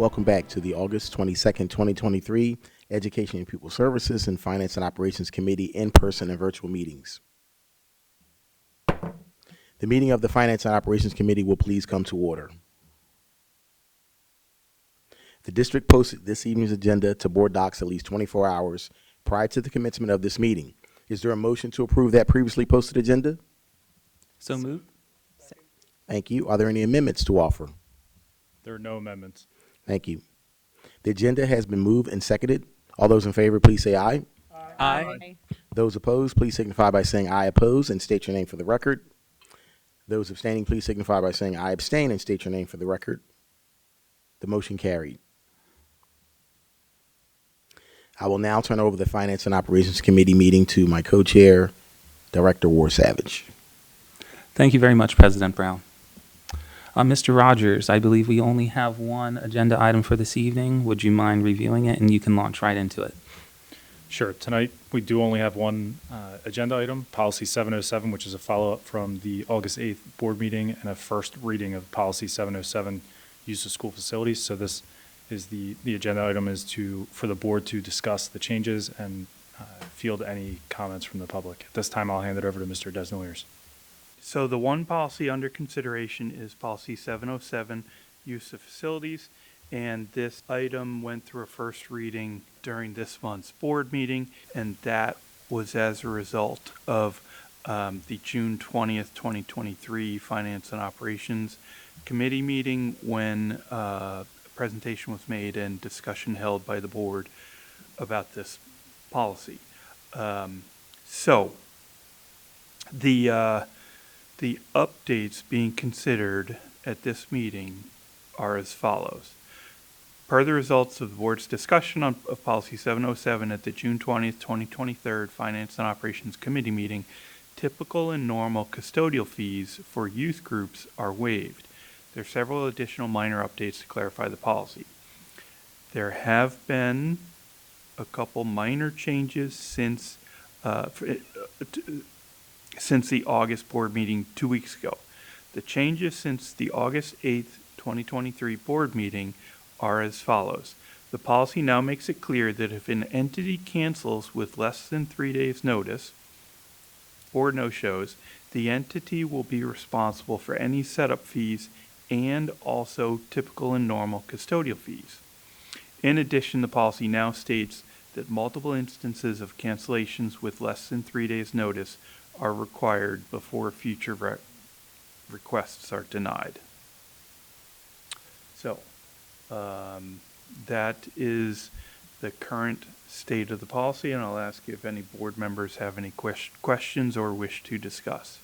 Welcome back to the August 22nd, 2023 Education and Pupil Services and Finance and Operations Committee in-person and virtual meetings. The meeting of the Finance and Operations Committee will please come to order. The district posted this evening's agenda to board docs at least 24 hours prior to the commencement of this meeting. Is there a motion to approve that previously posted agenda? So moved. Thank you. Are there any amendments to offer? There are no amendments. Thank you. The agenda has been moved and seconded. All those in favor, please say aye. Aye. Those opposed, please signify by saying I oppose and state your name for the record. Those abstaining, please signify by saying I abstain and state your name for the record. The motion carried. I will now turn over the Finance and Operations Committee meeting to my co-chair, Director War Savage. Thank you very much, President Brown. Mr. Rogers, I believe we only have one agenda item for this evening. Would you mind reviewing it, and you can launch right into it? Sure. Tonight, we do only have one agenda item, Policy 707, which is a follow-up from the August 8th board meeting and a first reading of Policy 707, use of school facilities. So this is the agenda item is for the board to discuss the changes and field any comments from the public. At this time, I'll hand it over to Mr. Desnoyers. So the one policy under consideration is Policy 707, use of facilities, and this item went through a first reading during this month's board meeting, and that was as a result of the June 20th, 2023 Finance and Operations Committee meeting when a presentation was made and discussion held by the board about this policy. The updates being considered at this meeting are as follows. Per the results of the board's discussion of Policy 707 at the June 20th, 2023 Finance and Operations Committee meeting, typical and normal custodial fees for youth groups are waived. There are several additional minor updates to clarify the policy. There have been a couple minor changes since the August board meeting 2 weeks ago. The changes since the August 8th, 2023 board meeting are as follows. The policy now makes it clear that if an entity cancels with less than 3 days notice or no-shows, the entity will be responsible for any setup fees and also typical and normal custodial fees. In addition, the policy now states that multiple instances of cancellations with less than 3 days notice are required before future requests are denied. So that is the current state of the policy, and I'll ask you if any board members have any questions or wish to discuss.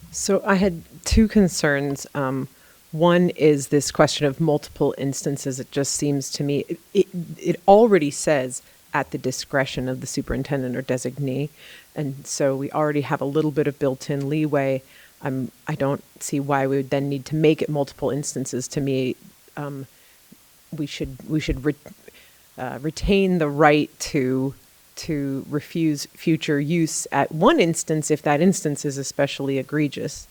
So I had two concerns. One is this question of multiple instances. It just seems to me, it already says at the discretion of the superintendent or designee. And so we already have a little bit of built-in leeway. I don't see why we would then need to make it multiple instances. To me, we should retain the right to refuse future use at one instance if that instance is especially egregious.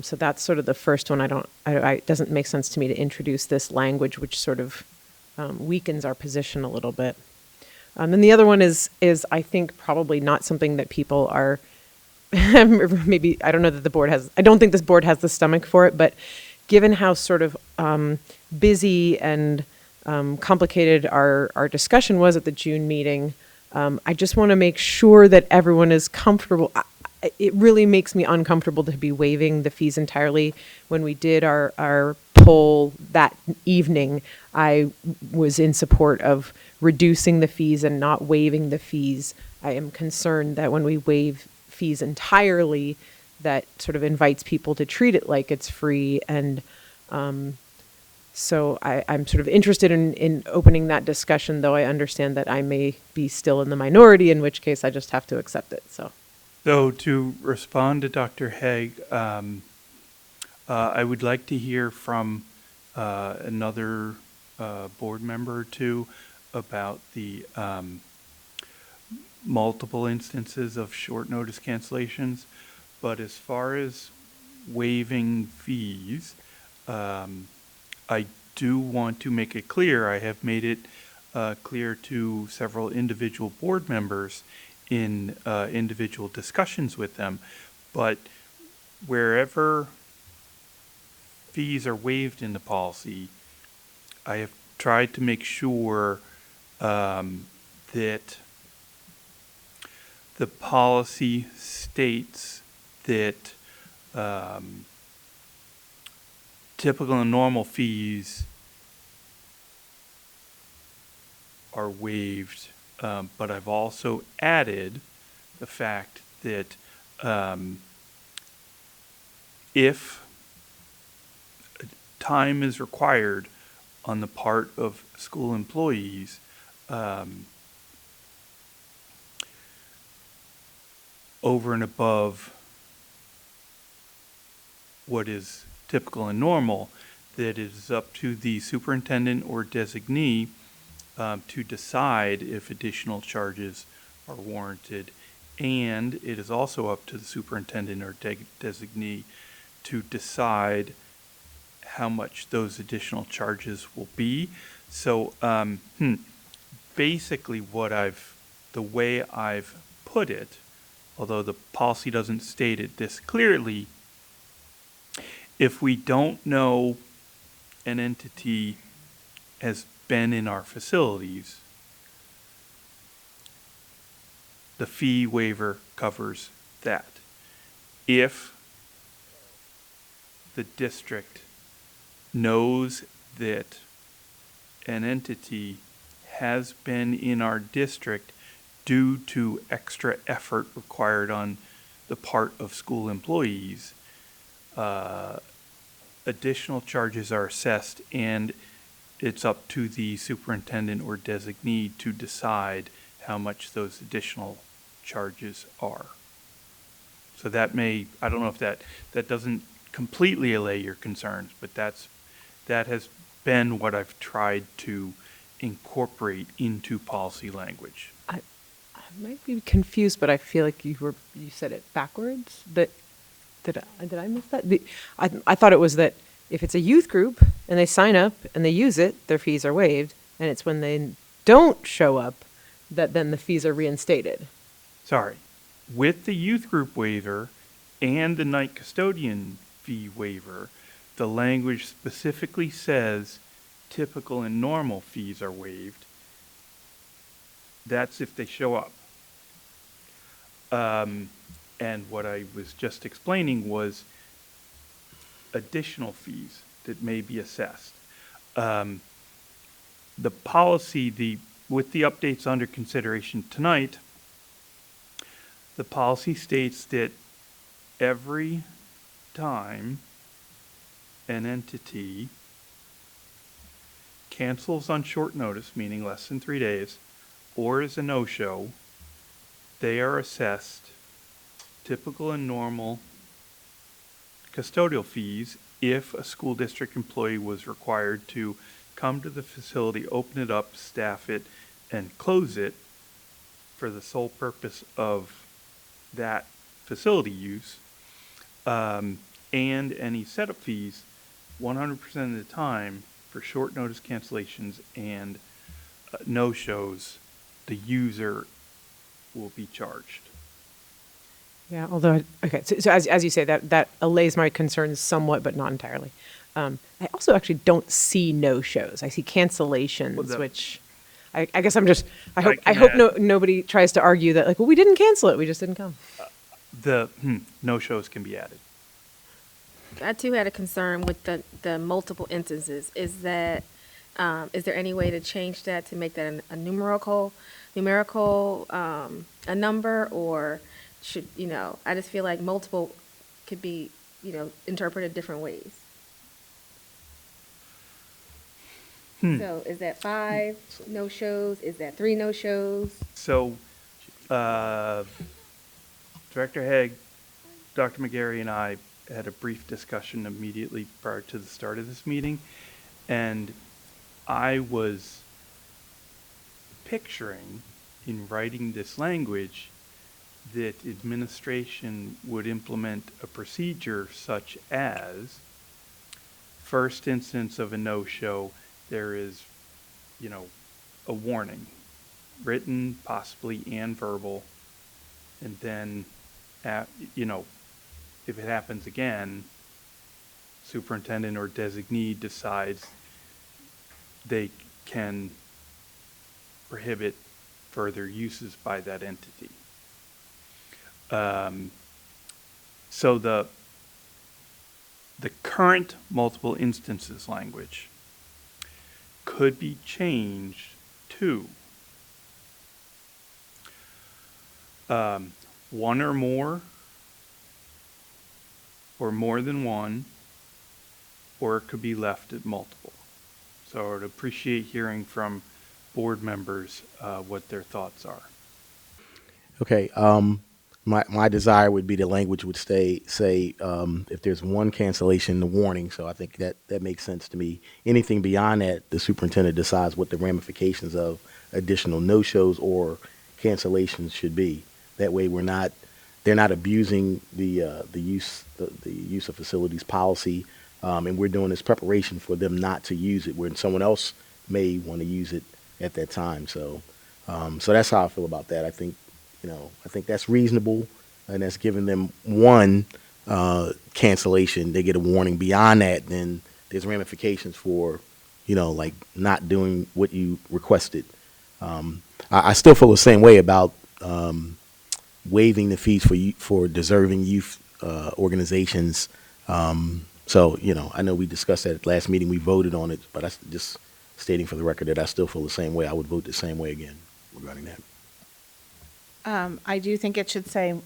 So that's sort of the first one. It doesn't make sense to me to introduce this language, which sort of weakens our position a little bit. And the other one is I think probably not something that people are, maybe, I don't know that the board has, I don't think this board has the stomach for it, but given how sort of busy and complicated our discussion was at the June meeting, I just want to make sure that everyone is comfortable. It really makes me uncomfortable to be waiving the fees entirely. When we did our poll that evening, I was in support of reducing the fees and not waiving the fees. I am concerned that when we waive fees entirely, that sort of invites people to treat it like it's free. And so I'm sort of interested in opening that discussion, though I understand that I may be still in the minority, in which case I just have to accept it. So to respond to Dr. Haig, I would like to hear from another board member or two about the multiple instances of short notice cancellations. But as far as waiving fees, I do want to make it clear, I have made it clear to several individual board members in individual discussions with them, but wherever fees are waived in the policy, I have tried to make sure that the policy states that typical and normal fees are waived, but I've also added the fact that if time is required on the part of school employees, over and above what is typical and normal, that it is up to the superintendent or designee to decide if additional charges are warranted. And it is also up to the superintendent or designee to decide how much those additional charges will be. So basically the way I've put it, although the policy doesn't state it this clearly, if we don't know an entity has been in our facilities, the fee waiver covers that. If the district knows that an entity has been in our district due to extra effort required on the part of school employees, additional charges are assessed, and it's up to the superintendent or designee to decide how much those additional charges are. So that may, I don't know if that doesn't completely allay your concerns, but that has been what I've tried to incorporate into policy language. I might be confused, but I feel like you said it backwards. Did I miss that? I thought it was that if it's a youth group and they sign up and they use it, their fees are waived, and it's when they don't show up that then the fees are reinstated. Sorry. With the youth group waiver and the night custodian fee waiver, the language specifically says typical and normal fees are waived. That's if they show up. And what I was just explaining was additional fees that may be assessed. The policy, with the updates under consideration tonight, the policy states that every time an entity cancels on short notice, meaning less than 3 days, or is a no-show, they are assessed typical and normal custodial fees if a school district employee was required to come to the facility, open it up, staff it, and close it for the sole purpose of that facility use, and any setup fees 100% of the time for short notice cancellations and no-shows, the user will be charged. Yeah, although, okay, so as you say, that allays my concerns somewhat, but not entirely. I also actually don't see no-shows. I see cancellations, which I guess I hope nobody tries to argue that, like, well, we didn't cancel it, we just didn't come. The no-shows can be added. I too had a concern with the multiple instances. Is there any way to change that to make that a numerical a number, or should, I just feel like multiple could be, interpreted different ways. So is that 5 no-shows? Is that 3 no-shows? So, Director Haig, Dr. McGarry, and I had a brief discussion immediately prior to the start of this meeting, and I was picturing in writing this language that administration would implement a procedure such as first instance of a no-show, there is, a warning, written, possibly, and verbal. And then, if it happens again, superintendent or designee decides they can prohibit further uses by that entity. So the current multiple instances language could be changed to one or more than one, or it could be left at multiple. So I would appreciate hearing from board members what their thoughts are. Okay. My desire would be the language would say if there's one cancellation, the warning. So I think that makes sense to me. Anything beyond that, the superintendent decides what the ramifications of additional no-shows or cancellations should be. That way, they're not abusing the use of facilities policy, and we're doing this preparation for them not to use it when someone else may want to use it at that time. So that's how I feel about that. I think that's reasonable, and that's giving them one cancellation. They get a warning. Beyond that, then there's ramifications for, like not doing what you requested. I still feel the same way about waiving the fees for deserving youth organizations. So, I know we discussed that at last meeting. We voted on it, but I just stating for the record that I still feel the same way. I would vote the same way again regarding that. I do think it should say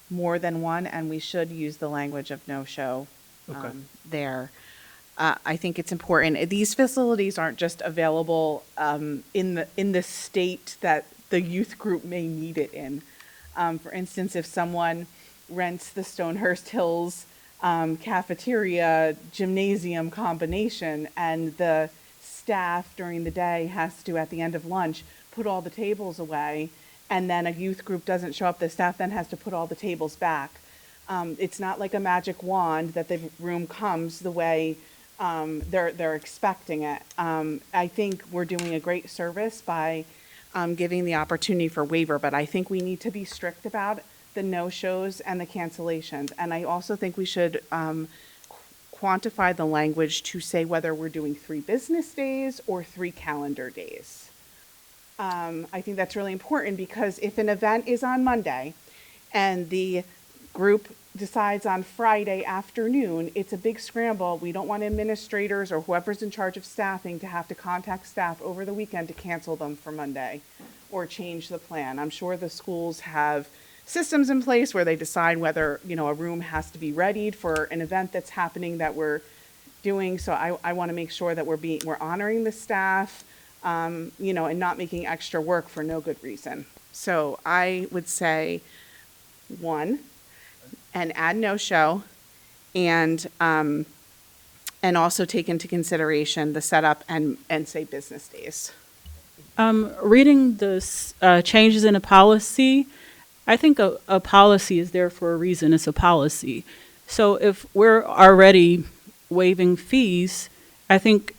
more than one, and we should use the language of no-show Okay. there. I think it's important. These facilities aren't just available in the state that the youth group may need it in. For instance, if someone rents the Stonehurst Hills cafeteria gymnasium combination, and the staff during the day has to, at the end of lunch, put all the tables away, and then a youth group doesn't show up, the staff then has to put all the tables back. It's not like a magic wand that the room comes the way they're expecting it. I think we're doing a great service by giving the opportunity for waiver, but I think we need to be strict about the no-shows and the cancellations. And I also think we should quantify the language to say whether we're doing 3 business days or 3 calendar days. I think that's really important, because if an event is on Monday and the group decides on Friday afternoon, it's a big scramble. We don't want administrators or whoever's in charge of staffing to have to contact staff over the weekend to cancel them for Monday or change the plan. I'm sure the schools have systems in place where they decide whether, a room has to be readied for an event that's happening that we're doing. So I want to make sure that we're honoring the staff, and not making extra work for no good reason. So I would say 1, and add no-show, and also take into consideration the setup and say business days. Reading the changes in a policy, I think a policy is there for a reason. It's a policy. So if we're already waiving fees, I think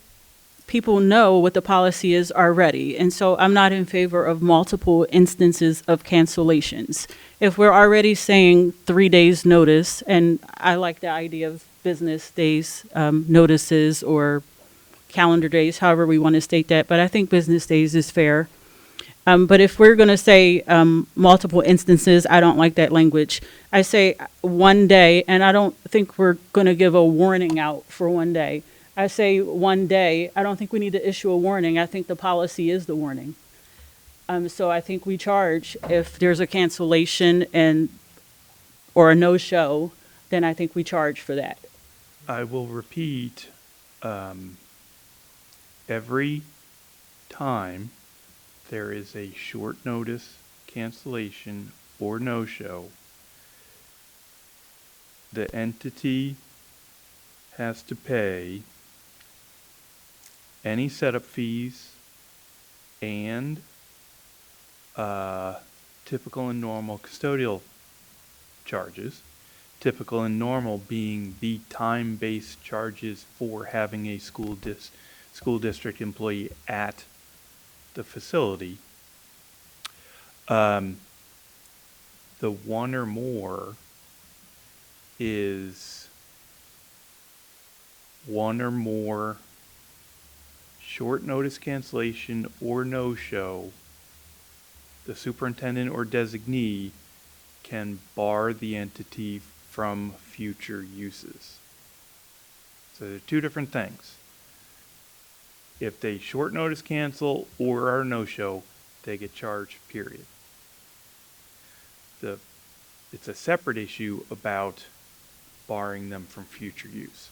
people know what the policy is already. And so I'm not in favor of multiple instances of cancellations. If we're already saying 3 days notice, and I like the idea of business days notices or calendar days, however we want to state that, but I think business days is fair. But if we're going to say multiple instances, I don't like that language. I say 1 day, and I don't think we're going to give a warning out for 1 day. I say 1 day. I don't think we need to issue a warning. I think the policy is the warning. So I think we charge if there's a cancellation or a no-show, then I think we charge for that. I will repeat, every time there is a short notice cancellation or no-show, the entity has to pay any setup fees and typical and normal custodial charges, typical and normal being the time-based charges for having a school district employee at the facility. The one or more is one or more short notice cancellation or no-show. The superintendent or designee can bar the entity from future uses. So they're two different things. If they short notice cancel or are no-show, they get charged, period. It's a separate issue about barring them from future use.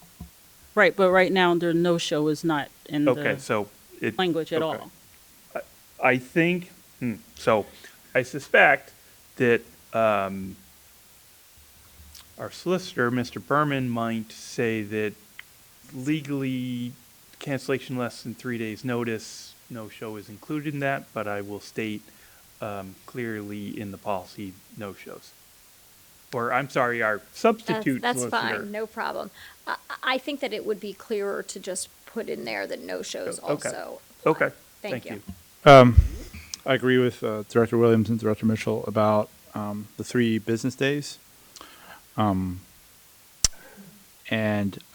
Right, but right now, their no-show is not in Okay, the so it. language at okay. all. I think, so I suspect that our solicitor, Mr. Berman, might say that legally cancellation less than 3 days' notice, no show is included in that, but I will state clearly in the policy, no shows. Or, I'm sorry, our substitute That's solicitor. fine, no problem. I think that it would be clearer to just put in there that no-shows Okay. also apply. Okay, Thank thank you. I agree with Director Williams and Director Mitchell about the 3 business days. And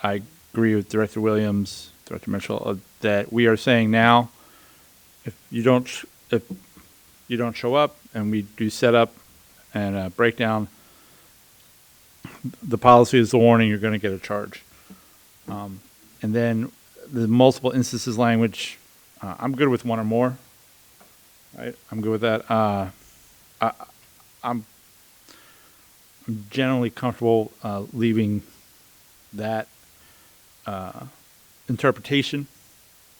I agree with Director Williams, Director Mitchell, that we are saying now, if you don't show up and we do set up and breakdown, the policy is the warning, you're going to get a charge. And then the multiple instances language, I'm good with one or more. Right, I'm good with that. I'm generally comfortable leaving that interpretation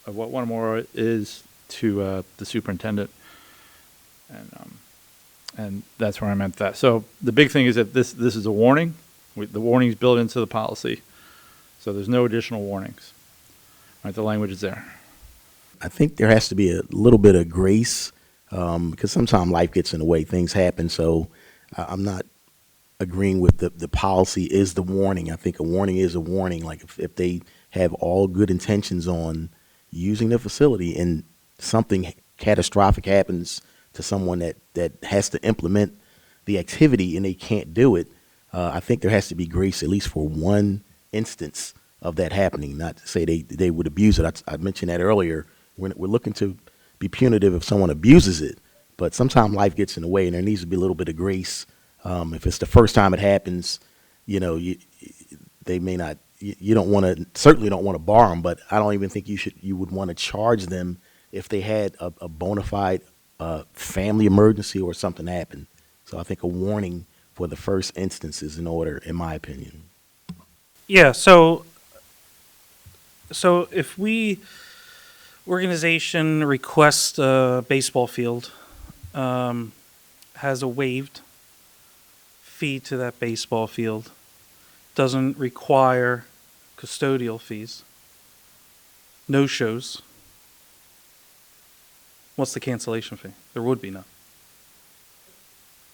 of what one or more is to the superintendent, and that's where I'm at that. So the big thing is that this is a warning. The warning is built into the policy, so there's no additional warnings. Right, the language is there. I think there has to be a little bit of grace because sometimes life gets in the way, things happen. So I'm not agreeing with the policy is the warning. I think a warning is a warning. Like if they have all good intentions on using the facility and something catastrophic happens to someone that has to implement the activity and they can't do it, I think there has to be grace at least for one instance of that happening. Not to say they would abuse it. I mentioned that earlier. We're looking to be punitive if someone abuses it, but sometimes life gets in the way and there needs to be a little bit of grace. If it's the first time it happens, they may not. You don't want to, certainly don't want to bar them, but I don't even think you would want to charge them if they had a bona fide family emergency or something happened. So I think a warning for the first instance is in order, in my opinion. Yeah, so if organization requests a baseball field, has a waived fee to that baseball field, doesn't require custodial fees, no shows, what's the cancellation fee? There would be none.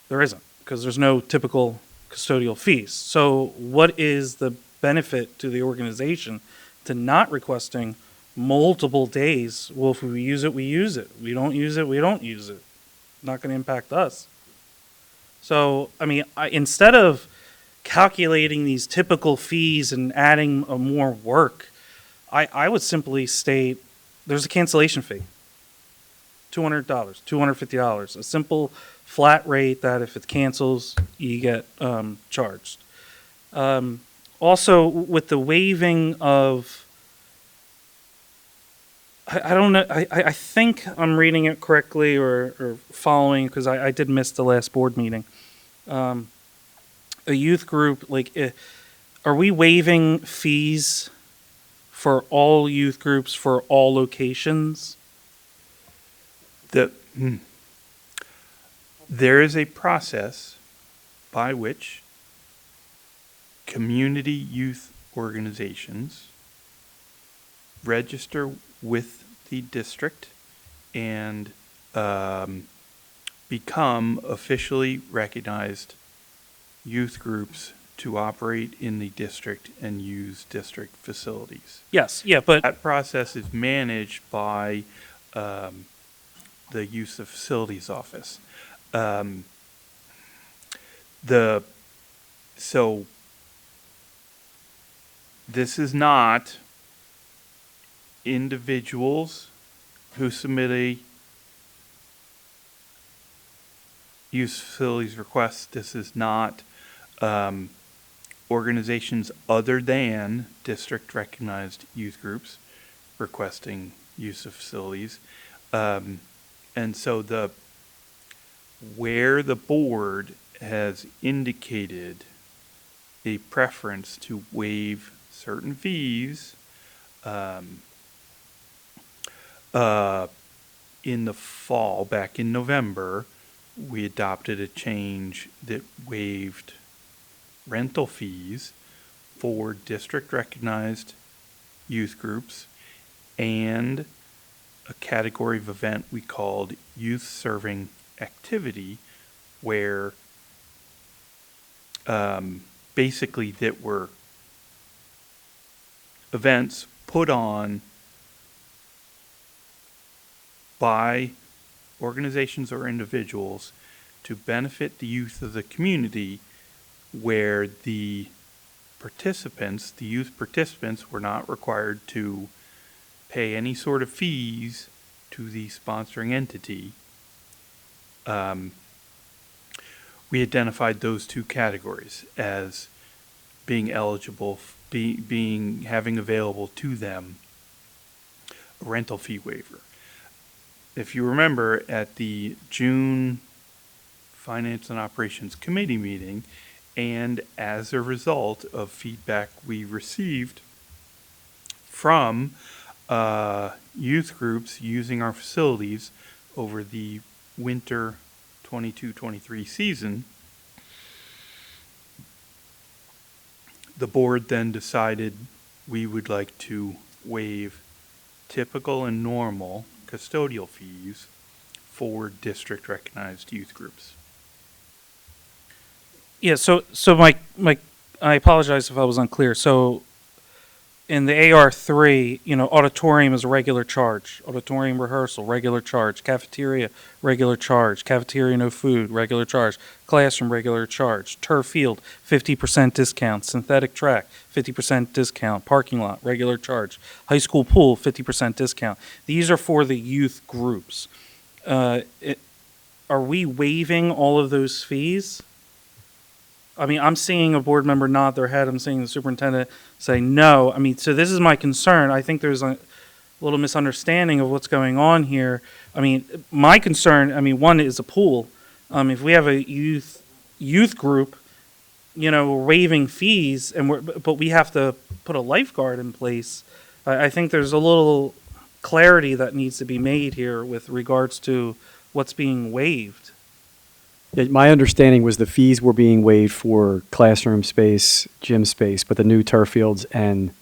There isn't, because there's no typical custodial fees. So what is the benefit to the organization to not requesting multiple days? Well, if we use it, we use it. We don't use it, we don't use it. Not going to impact us. So, I mean, instead of calculating these typical fees and adding more work, I would simply state there's a cancellation fee. $200, $250, a simple flat rate that if it cancels, you get charged. Also, with the waiving of, I don't know, I think I'm reading it correctly or following, because I did miss the last board meeting. A youth group, are we waiving fees for all youth groups for all locations? There is a process by which community youth organizations register with the district and become officially recognized youth groups to operate in the district and use district facilities. Yes, yeah, but That process is managed by the Use of Facilities Office. So this is not individuals who submit a use facilities request. This is not organizations other than district recognized youth groups requesting use of facilities. And so where the board has indicated a preference to waive certain fees in the fall, back in November, we adopted a change that waived rental fees for district recognized youth groups and a category of event we called youth serving activity, where basically that were events put on by organizations or individuals to benefit the youth of the community, where the youth participants were not required to pay any sort of fees to the sponsoring entity. We identified those two categories as being eligible, having available to them a rental fee waiver. If you remember, at the June Finance and Operations Committee meeting, and as a result of feedback we received from youth groups using our facilities over the winter 22-23 season, the board then decided we would like to waive typical and normal custodial fees for district recognized youth groups. yeah, so my I apologize if I was unclear. So in the AR3, auditorium is a regular charge. Auditorium rehearsal, regular charge. Cafeteria, regular charge. Cafeteria no food, regular charge. Classroom, regular charge. Turf field, 50% discount. Synthetic track, 50% discount. Parking lot, regular charge. High school pool, 50% discount. These are for the youth groups. Are we waiving all of those fees? I mean, I'm seeing a board member nod their head. I'm seeing the superintendent say no. I mean, so this is my concern. I think there's a little misunderstanding of what's going on here. I mean, my concern, one is a pool. If we have a youth group, we're waiving fees, but we have to put a lifeguard in place. I think there's a little clarity that needs to be made here with regards to what's being waived. Yeah, my understanding was the fees were being waived for classroom space, gym space, but the new turf fields and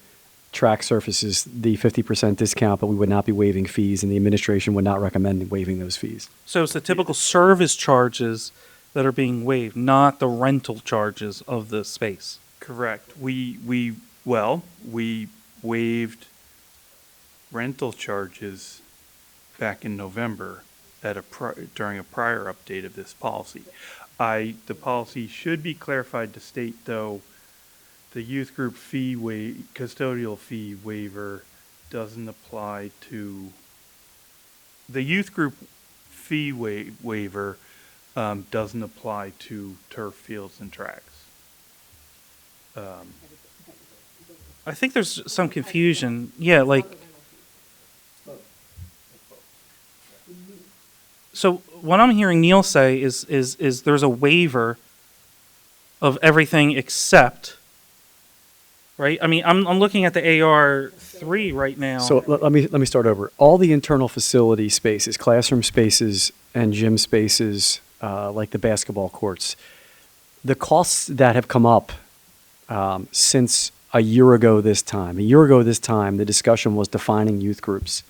track surfaces, the 50% discount, but we would not be waiving fees, and the administration would not recommend waiving those fees. So it's the typical service charges that are being waived, not the rental charges of the space. Correct. We waived rental charges back in November during a prior update of this policy. The policy should be clarified to state, though, the youth group custodial fee waiver doesn't apply to the youth group fee waiver doesn't apply to turf fields and tracks. I think there's some confusion. Yeah, so what I'm hearing Neil say is there's a waiver of everything except, right? I mean, I'm looking at the AR3 right now. So let me start over. All the internal facility spaces, classroom spaces and gym spaces, like the basketball courts, the costs that have come up since a year ago this time. A year ago this time, the discussion was defining youth groups.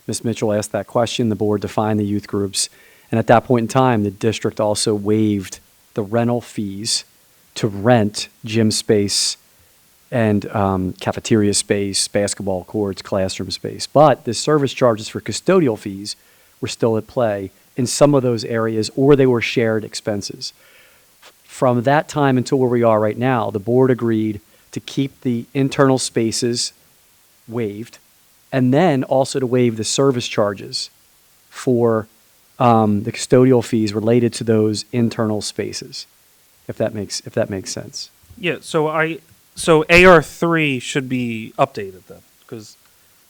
Ms. Mitchell asked that question. The board defined the youth groups. And at that point in time, the district also waived the rental fees to rent gym space and cafeteria space, basketball courts, classroom space. But the service charges for custodial fees were still at play in some of those areas, or they were shared expenses. From that time until where we are right now, the board agreed to keep the internal spaces waived, and then also to waive the service charges for the custodial fees related to those internal spaces, if that makes sense. Yeah, so AR3 should be updated then, because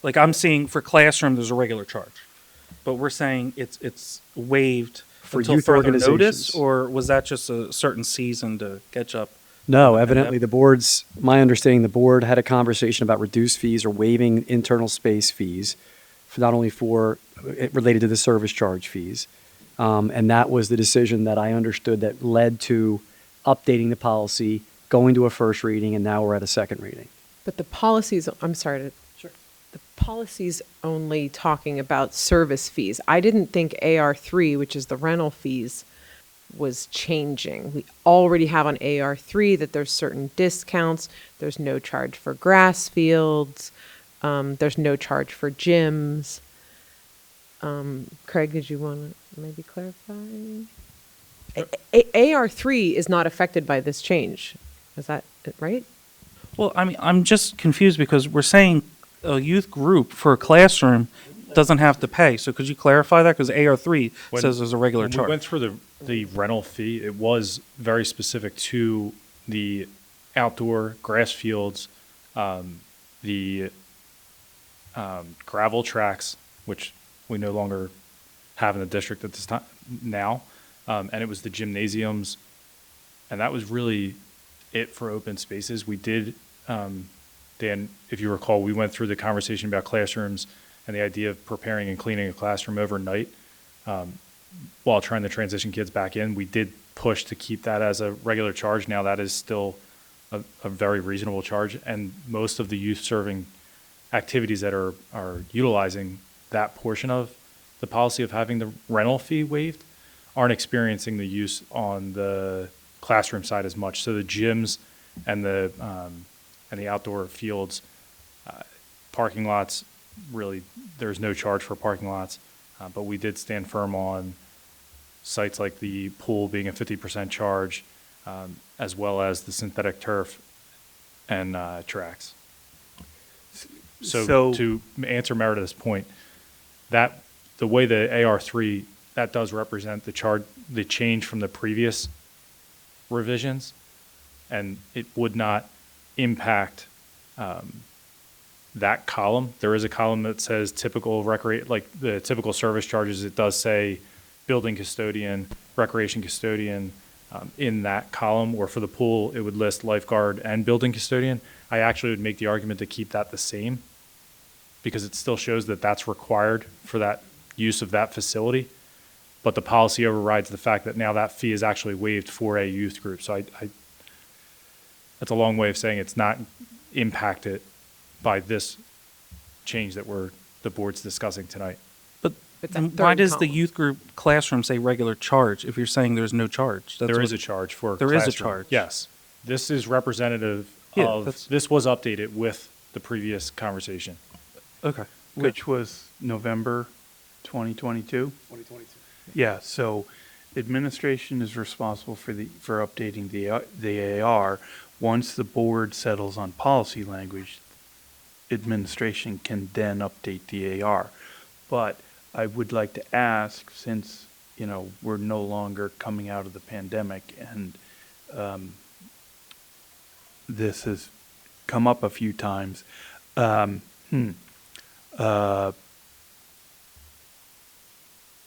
like I'm seeing for classroom, there's a regular charge, but we're saying it's waived For until youth further notice, organizations. or was that just a certain season to catch up? No, And evidently my understanding, the board had a conversation about reduced fees or waiving internal space fees, for not only for, it related to the service charge fees. And that was the decision that I understood that led to updating the policy, going to a first reading, and now we're at a second reading. But the policies, I'm sorry to. Sure. The policy's only talking about service fees. I didn't think AR3, which is the rental fees, was changing. We already have on AR3 that there's certain discounts. There's no charge for grass fields. There's no charge for gyms. Craig, did you want to maybe clarify? AR3 is not affected by this change. Is that right? Well, I mean, I'm just confused because we're saying a youth group for a classroom doesn't have to pay. So could you clarify that? Because AR3 says there's a regular When charge. we went through the rental fee, it was very specific to the outdoor grass fields, the gravel tracks, which we no longer have in the district at this time now, and it was the gymnasiums, and that was really it for open spaces. We did, Dan, if you recall, we went through the conversation about classrooms and the idea of preparing and cleaning a classroom overnight while trying to transition kids back in. We did push to keep that as a regular charge. Now that is still a very reasonable charge, and most of the youth serving activities that are utilizing that portion of the policy of having the rental fee waived aren't experiencing the use on the classroom side as much. So the gyms and the outdoor fields, parking lots, really, there's no charge for parking lots, but we did stand firm on sites like the pool being a 50% charge, as well as the synthetic turf and tracks. So to answer Meredith's point, that the way the AR3, that does represent the change from the previous revisions, and it would not impact that column. There is a column that says typical like the typical service charges. It does say building custodian, recreation custodian in that column, or for the pool, it would list lifeguard and building custodian. I actually would make the argument to keep that the same because it still shows that that's required for that use of that facility. But the policy overrides the fact that now that fee is actually waived for a youth group. So that's a long way of saying it's not impacted by this change that the board's discussing tonight. But But then that why third does the column. youth group classroom say regular charge if you're saying there's no charge? There is a charge for There is a classroom. charge. Yes. This is representative Yeah, of, this was updated with the previous conversation. Okay. Which was November 2022? 2022. Yeah, so administration is responsible for updating the AR. Once the board settles on policy language, administration can then update the AR. But I would like to ask, since, we're no longer coming out of the pandemic and this has come up a few times,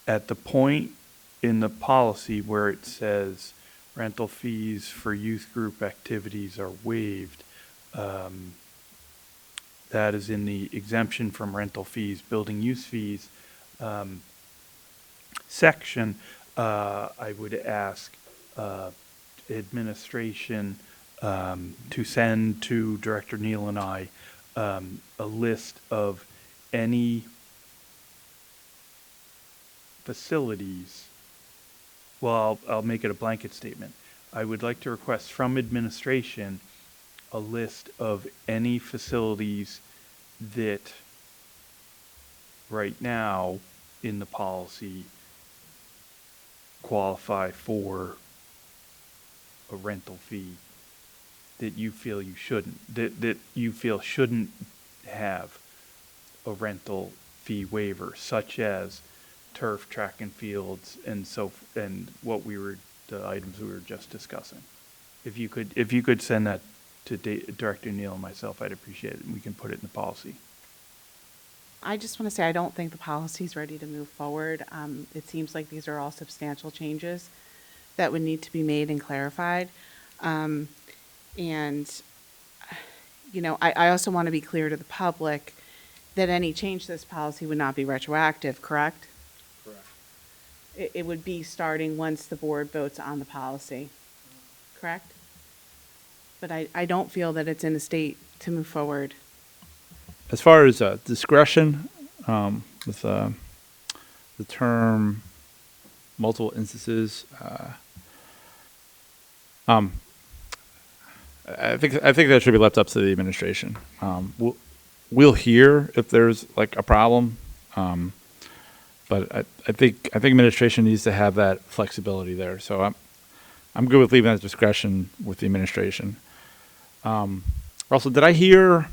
at the point in the policy where it says rental fees for youth group activities are waived, that is in the exemption from rental fees, building use fees section. I would ask administration to send to Director Neal and I a list of any facilities. Well, I'll make it a blanket statement. I would like to request from administration a list of any facilities that right now in the policy qualify for a rental fee that you feel you shouldn't, that you feel shouldn't have a rental fee waiver, such as turf, track and fields, and the items we were just discussing. If you could send that to Director Neal and myself, I'd appreciate it, and we can put it in the policy. I just want to say I don't think the policy's ready to move forward. It seems like these are all substantial changes that would need to be made and clarified. And, you know, I also want to be clear to the public that any change to this policy would not be retroactive, correct? Correct. It would be starting once the board votes on the policy, correct? But I don't feel that it's in a state to move forward. As far as discretion, with the term multiple instances, I think that should be left up to the administration. We'll hear if there's like a problem, but I think administration needs to have that flexibility there. So I'm good with leaving that discretion with the administration. Also, did I hear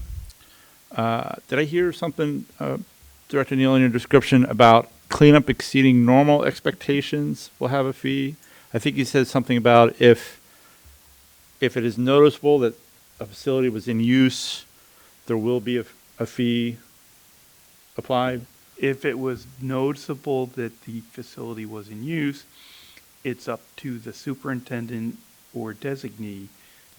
something, Director Neal, in your description about cleanup exceeding normal expectations will have a fee? I think you said something about if it is noticeable that a facility was in use, there will be a fee applied. If it was noticeable that the facility was in use, it's up to the superintendent or designee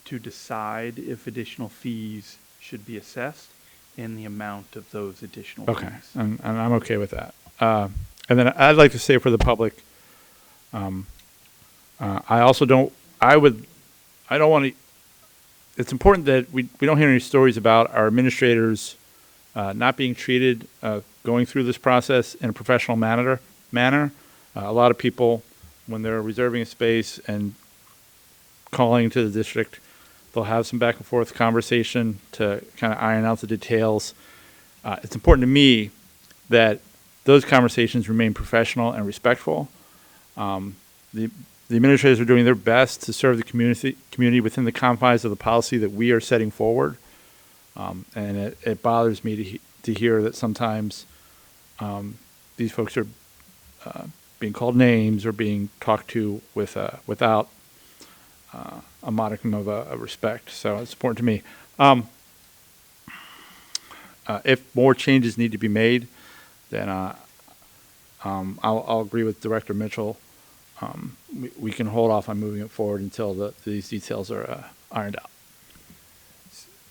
to decide if additional fees should be assessed and the amount of those additional Okay, fees. and I'm okay with that. And then I'd like to say for the public, I also don't want to, it's important that we don't hear any stories about our administrators not being treated, going through this process in a professional manner. A lot of people, when they're reserving a space and calling to the district, they'll have some back and forth conversation to kind of iron out the details. It's important to me that those conversations remain professional and respectful. The administrators are doing their best to serve the community within the confines of the policy that we are setting forward. And it bothers me to hear that sometimes these folks are being called names or being talked to without a modicum of respect. So it's important to me. If more changes need to be made, then I'll agree with Director Mitchell. We can hold off on moving it forward until these details are ironed out.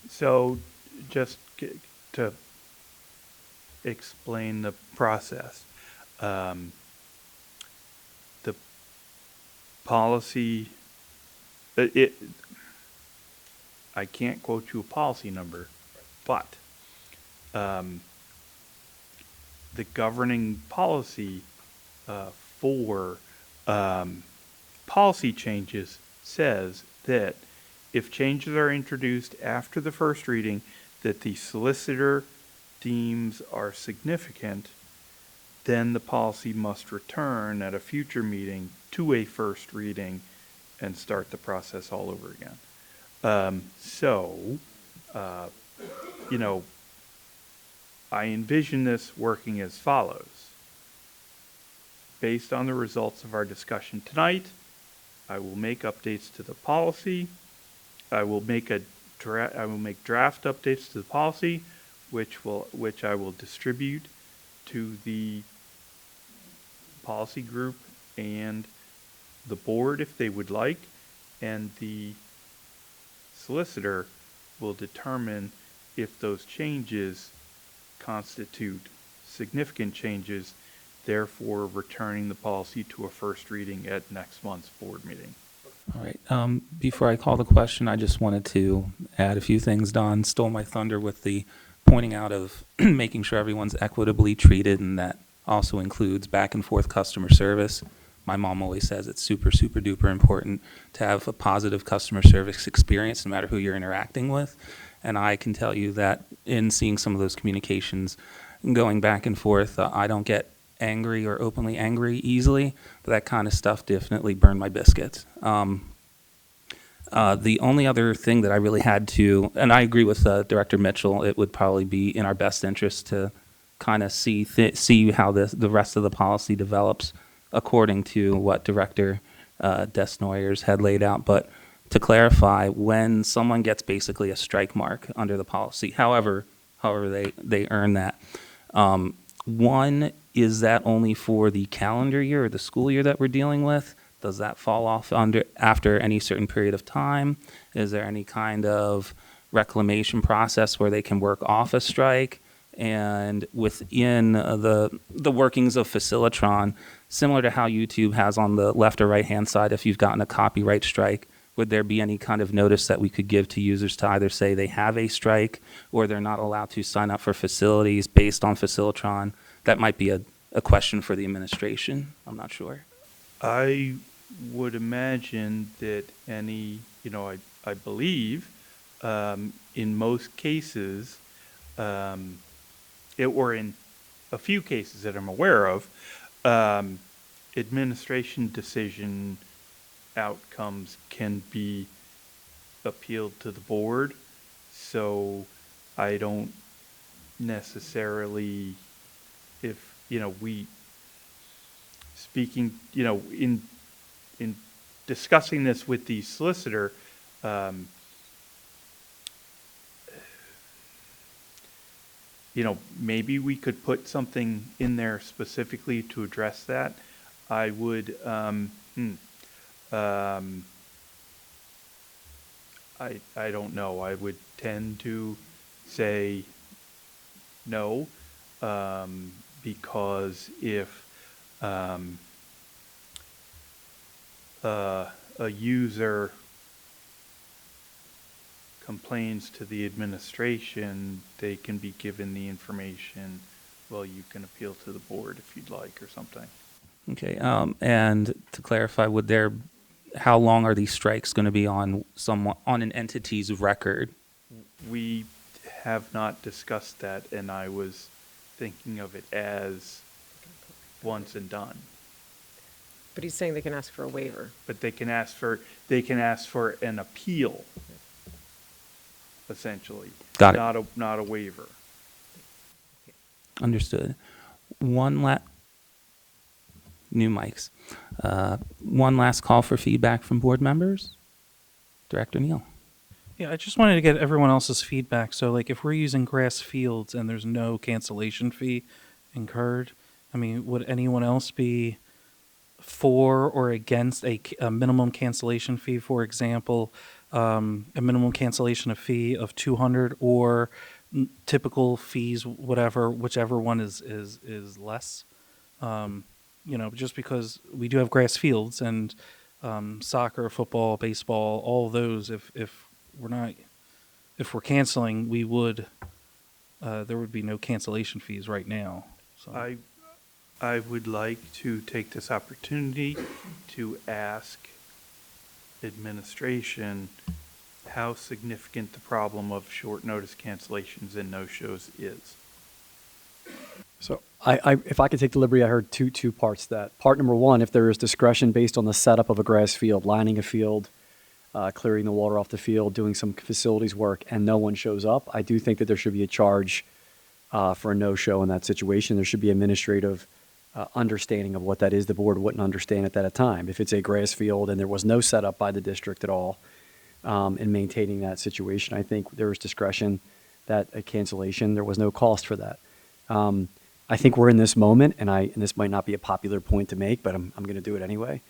So just to explain the process, the policy, I can't quote you a policy number, but the governing policy for policy changes says that if changes are introduced after the first reading that the solicitor deems are significant, then the policy must return at a future meeting to a first reading and start the process all over again. I envision this working as follows. Based on the results of our discussion tonight, I will make updates to the policy. I will make draft updates to the policy, which I will distribute to the policy group and the board if they would like, and the solicitor will determine if those changes constitute significant changes, therefore returning the policy to a first reading at next month's board meeting. All right. Before I call the question, I just wanted to add a few things. Don stole my thunder with the pointing out of making sure everyone's equitably treated, and that also includes back and forth customer service. my mom always says it's super, super duper important to have a positive customer service experience no matter who you're interacting with. And I can tell you that in seeing some of those communications going back and forth, I don't get angry or openly angry easily, but that kind of stuff definitely burned my biscuits. The only other thing that I really had to, and I agree with Director Mitchell, it would probably be in our best interest to kind of see how the rest of the policy develops according to what Director Desnoyers had laid out. But to clarify, when someone gets basically a strike mark under the policy, however they earn that, one, is that only for the calendar year or the school year that we're dealing with? Does that fall off after any certain period of time? Is there any kind of reclamation process where they can work off a strike? And within the workings of Facilitron, similar to how YouTube has on the left or right-hand side, if you've gotten a copyright strike, would there be any kind of notice that we could give to users to either say they have a strike or they're not allowed to sign up for facilities based on Facilitron? That might be a question for the administration. I'm not sure. I would imagine that I believe in most cases, or in a few cases that I'm aware of, administration decision outcomes can be appealed to the board. So I don't necessarily, if, we speaking, in discussing this with the solicitor, maybe we could put something in there specifically to address that. I would, I don't know. I would tend to say no, because if a user complains to the administration, they can be given the information, well, you can appeal to the board if you'd like or something. Okay, and to clarify, how long are these strikes going to be on an entity's record? We have not discussed that, and I was thinking of it as once and done. But he's saying they can ask for a waiver. But they can ask for an appeal, essentially. Got it. Not a waiver. Understood. New mics. One last call for feedback from board members. Director Neal. Yeah, I just wanted to get everyone else's feedback. So, if we're using grass fields and there's no cancellation fee incurred, would anyone else be for or against a minimum cancellation fee? For example, a minimum cancellation fee of $200 or typical fees, whichever one is less. Just because we do have grass fields and soccer, football, baseball, all of those. If we're canceling, we would there would be no cancellation fees right now. So I would like to take this opportunity to ask administration how significant the problem of short notice cancellations and no-shows is. So if I could take the liberty, I heard two parts to that. Part number one, if there is discretion based on the setup of a grass field, lining a field, clearing the water off the field, doing some facilities work, and no one shows up, I do think that there should be a charge for a no-show in that situation. There should be administrative understanding of what that is. The board wouldn't understand it at a time. If it's a grass field and there was no setup by the district at all in maintaining that situation, I think there is discretion that a cancellation, there was no cost for that. I think we're in this moment, and this might not be a popular point to make, but I'm going to do it anyway.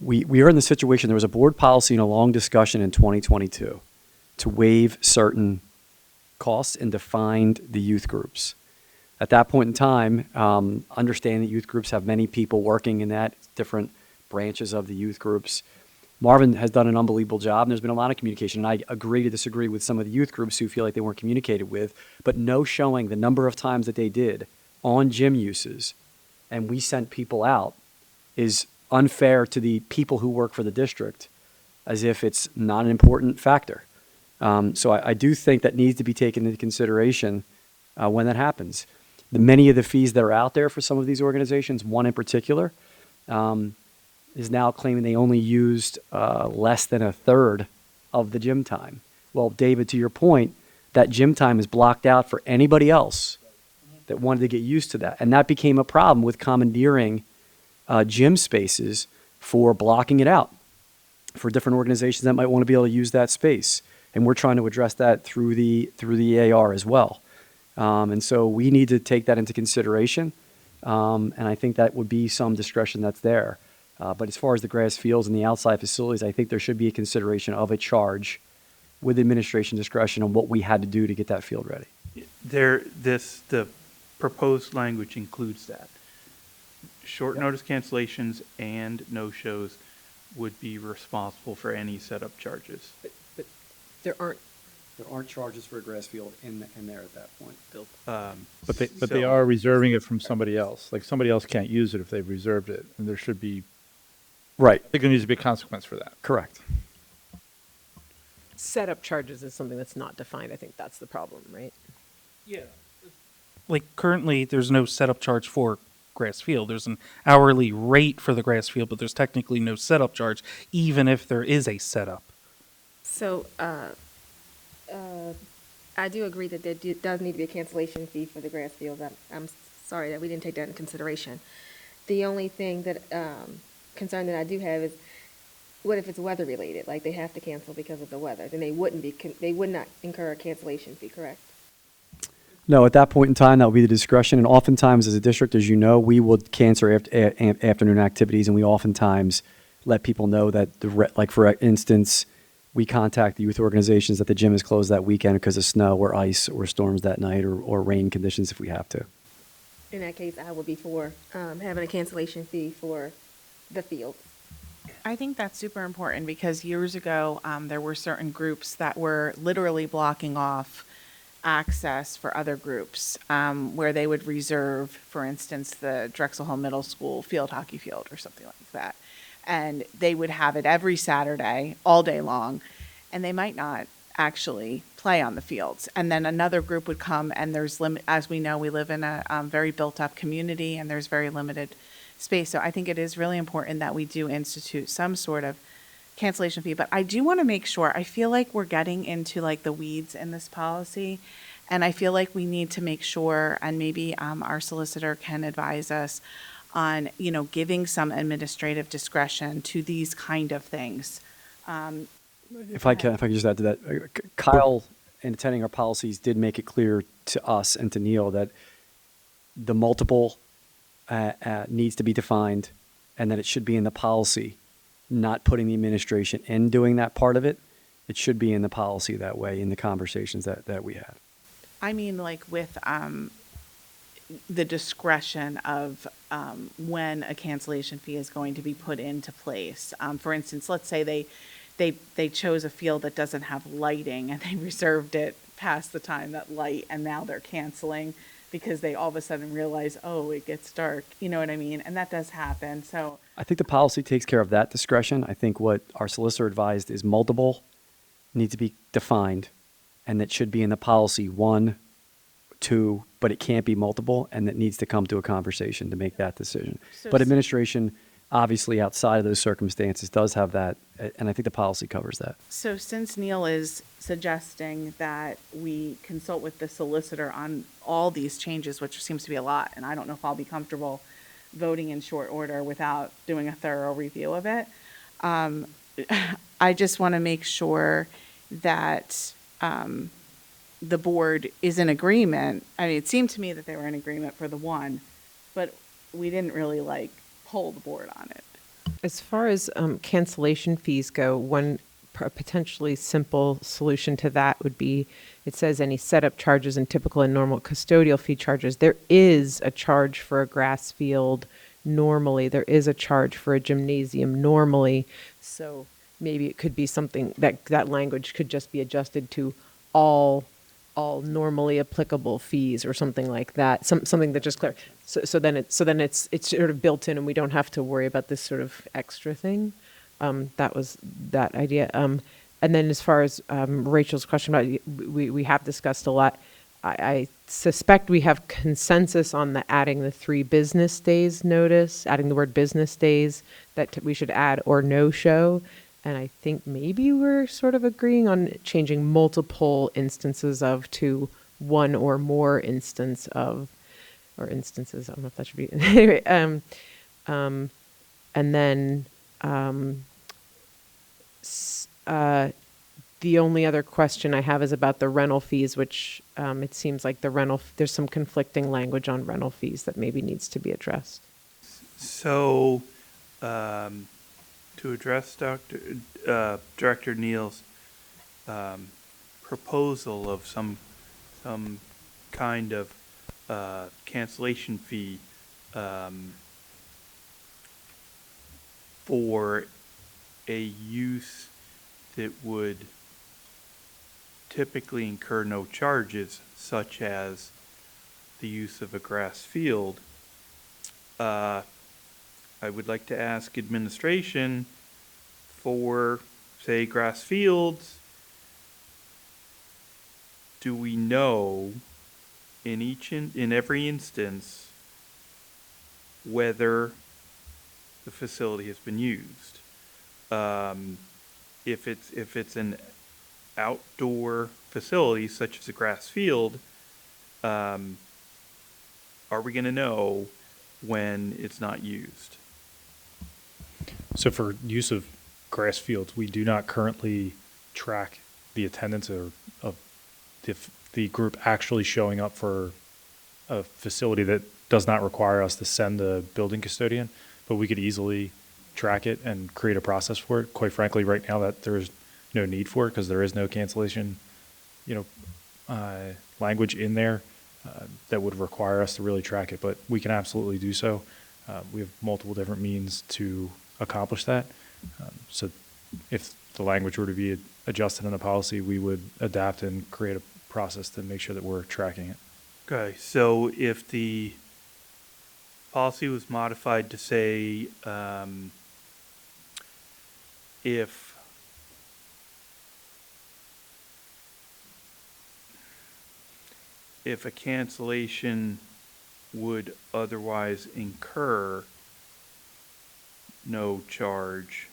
We are in the situation, there was a board policy and a long discussion in 2022 to waive certain costs and defined the youth groups. At that point in time, understanding that youth groups have many people working in that, different branches of the youth groups. Marvin has done an unbelievable job, and there's been a lot of communication. And I agree to disagree with some of the youth groups who feel like they weren't communicated with, but no showing the number of times that they did on gym uses. And we sent people out is unfair to the people who work for the district, as if it's not an important factor. So I do think that needs to be taken into consideration when that happens. Many of the fees that are out there for some of these organizations, one in particular, is now claiming they only used less than a third of the gym time. Well, David, to your point, that gym time is blocked out for anybody else that wanted to get used to that. And that became a problem with commandeering gym spaces for blocking it out for different organizations that might want to be able to use that space. And we're trying to address that through the AR as well. And so we need to take that into consideration. And I think that would be some discretion that's there. But as far as the grass fields and the outside facilities, I think there should be a consideration of a charge with administration discretion on what we had to do to get that field ready. The proposed language includes that. Short notice cancellations and no-shows would be responsible for any setup charges. But there aren't. There aren't charges for a grass field in there at that point. But they are reserving it from somebody else. Like, somebody else can't use it if they've reserved it, and there should be, Right. I think there needs to be a consequence for that. Correct. Setup charges is something that's not defined. I think that's the problem, right? Yeah. Like currently, there's no setup charge for grass field. There's an hourly rate for the grass field, but there's technically no setup charge, even if there is a setup. So, I do agree that there does need to be a cancellation fee for the grass fields. I'm sorry that we didn't take that into consideration. The only thing that, concern that I do have is, what if it's weather related? Like they have to cancel because of the weather, then they would not incur a cancellation fee, correct? No, at that point in time, that would be the discretion. And oftentimes, as a district, as you know, we would cancel afternoon activities, and we oftentimes let people know that, like for instance, we contact the youth organizations that the gym is closed that weekend because of snow or ice or storms that night or rain conditions if we have to. In that case, I would be for having a cancellation fee for the field. I think that's super important because years ago, there were certain groups that were literally blocking off access for other groups, where they would reserve, for instance, the Drexel Hill Middle School field hockey field or something like that. And they would have it every Saturday, all day long, and they might not actually play on the fields. And then another group would come, and there's as we know, we live in a very built-up community, and there's very limited space. So I think it is really important that we do institute some sort of cancellation fee. But I do want to make sure, I feel like we're getting into like the weeds in this policy, and I feel like we need to make sure, and maybe our solicitor can advise us on, giving some administrative discretion to these kind of things. If I can just add to that, Kyle, in attending our policies, did make it clear to us and to Neil that the multiple needs to be defined, and that it should be in the policy, not putting the administration in doing that part of it. It should be in the policy that way, in the conversations that we had. I mean, like with the discretion of when a cancellation fee is going to be put into place. For instance, let's say they chose a field that doesn't have lighting and they reserved it past the time that light, and now they're canceling because they all of a sudden realize, oh, it gets dark. You know what I mean? And that does happen. So I think the policy takes care of that discretion. I think what our solicitor advised is multiple needs to be defined, and that should be in the policy, 1, 2, but it can't be multiple, and that needs to come to a conversation to make that decision. So But administration, obviously outside of those circumstances, does have that, and I think the policy covers that. So since Neil is suggesting that we consult with the solicitor on all these changes, which seems to be a lot, and I don't know if I'll be comfortable voting in short order without doing a thorough review of it, I just want to make sure that the board is in agreement. I mean, it seemed to me that they were in agreement for the one, but we didn't really poll the board on it. As far as cancellation fees go, one potentially simple solution to that would be, it says any setup charges and typical and normal custodial fee charges. There is a charge for a grass field normally. There is a charge for a gymnasium normally. So maybe it could be something that language could just be adjusted to all all normally applicable fees or something like that, something that just clear. So then it's sort of built in and we don't have to worry about this sort of extra thing. That was that idea. And then as far as Rachel's question about, we have discussed a lot. I suspect we have consensus on the adding the 3 business days notice, adding the word business days that we should add or no show. And I think maybe we're sort of agreeing on changing multiple instances of to one or more instance of, or instances, I don't know if that should be, anyway, and then the only other question I have is about the rental fees, which it seems like there's some conflicting language on rental fees that maybe needs to be addressed. So, to address Director Neal's proposal of some kind of cancellation fee for a use that would typically incur no charges, such as the use of a grass field, I would like to ask administration for, say, grass fields, do we know in every instance whether the facility has been used? If it's an outdoor facility such as a grass field, are we going to know when it's not used? So for use of grass fields, we do not currently track the attendance of the group actually showing up for a facility that does not require us to send the building custodian, but we could easily track it and create a process for it. Quite frankly, right now that there's no need for it because there is no cancellation, language in there that would require us to really track it, but we can absolutely do so. We have multiple different means to accomplish that. So if the language were to be adjusted in the policy, we would adapt and create a process to make sure that we're tracking it. Okay, so if the policy was modified to say, if a cancellation would otherwise incur no charge,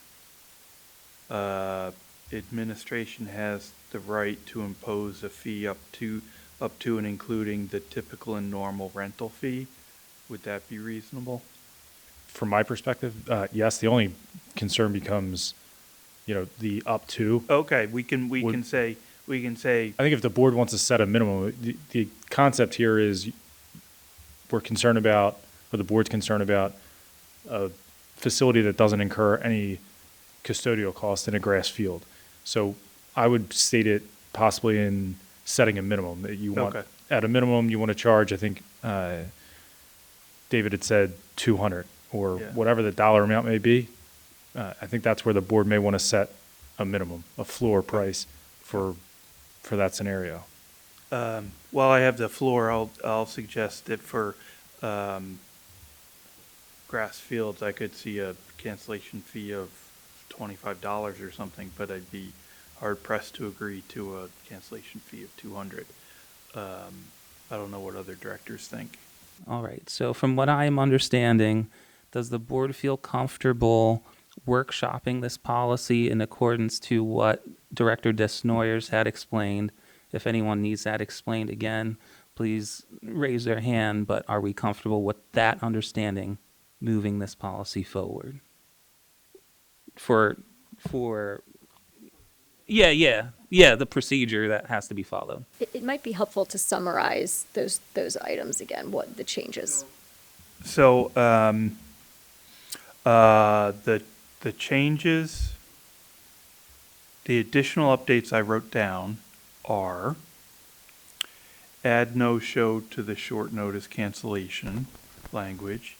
administration has the right to impose a fee up to and including the typical and normal rental fee. Would that be reasonable? From my perspective, yes. The only concern becomes, the up to. Okay, we can say. I think if the board wants to set a minimum, the concept here is we're concerned about, or the board's concerned about, a facility that doesn't incur any custodial cost in a grass field. So I would state it possibly in setting a minimum that you want. Okay. At a minimum, you want to charge, I think David had said 200 or Yeah. whatever the dollar amount may be. I think that's where the board may want to set a minimum, a floor price for that scenario. While I have the floor, I'll suggest that for grass fields, I could see a cancellation fee of $25 or something, but I'd be hard pressed to agree to a cancellation fee of 200. I don't know what other directors think. All right. So from what I am understanding, does the board feel comfortable workshopping this policy in accordance to what Director Desnoyers had explained? If anyone needs that explained again, please raise their hand, but are we comfortable with that understanding moving this policy forward? Yeah, the procedure that has to be followed. It might be helpful to summarize those items again, what the changes. So the changes, the additional updates I wrote down are add no show to the short notice cancellation language,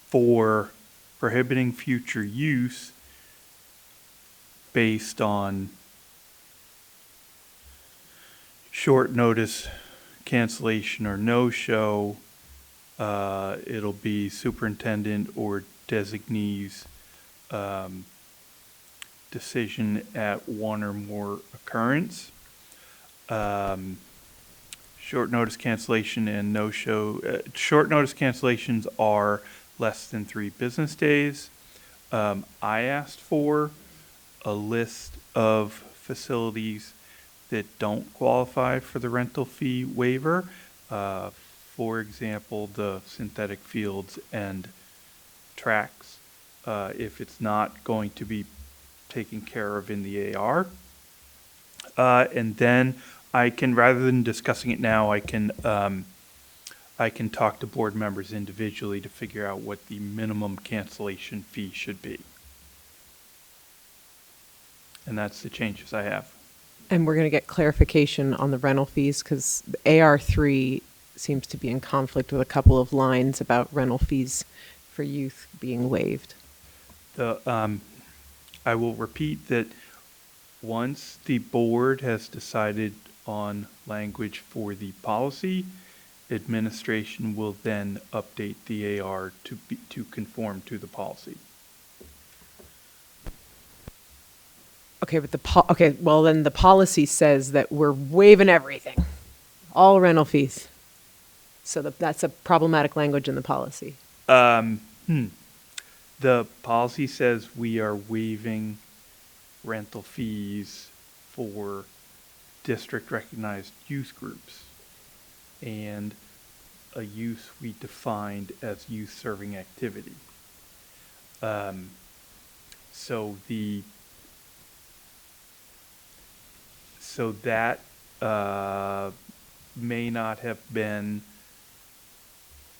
for prohibiting future use based on short notice cancellation or no-show, it'll be superintendent or designee's decision at one or more occurrence. Short notice cancellation and no-show, short notice cancellations are less than 3 business days. I asked for a list of facilities that don't qualify for the rental fee waiver. For example, the synthetic fields and tracks, if it's not going to be taken care of in the AR. And then I can, rather than discussing it now, I can talk to board members individually to figure out what the minimum cancellation fee should be. And that's the changes I have. And we're going to get clarification on the rental fees because AR3 seems to be in conflict with a couple of lines about rental fees for youth being waived. I will repeat that once the board has decided on language for the policy, administration will then update the AR to conform to the policy. Okay, but well then the policy says that we're waiving everything, all rental fees. So that's a problematic language in the policy. The policy says we are waiving rental fees for district-recognized youth groups and a use we defined as youth-serving activity. So that may not have been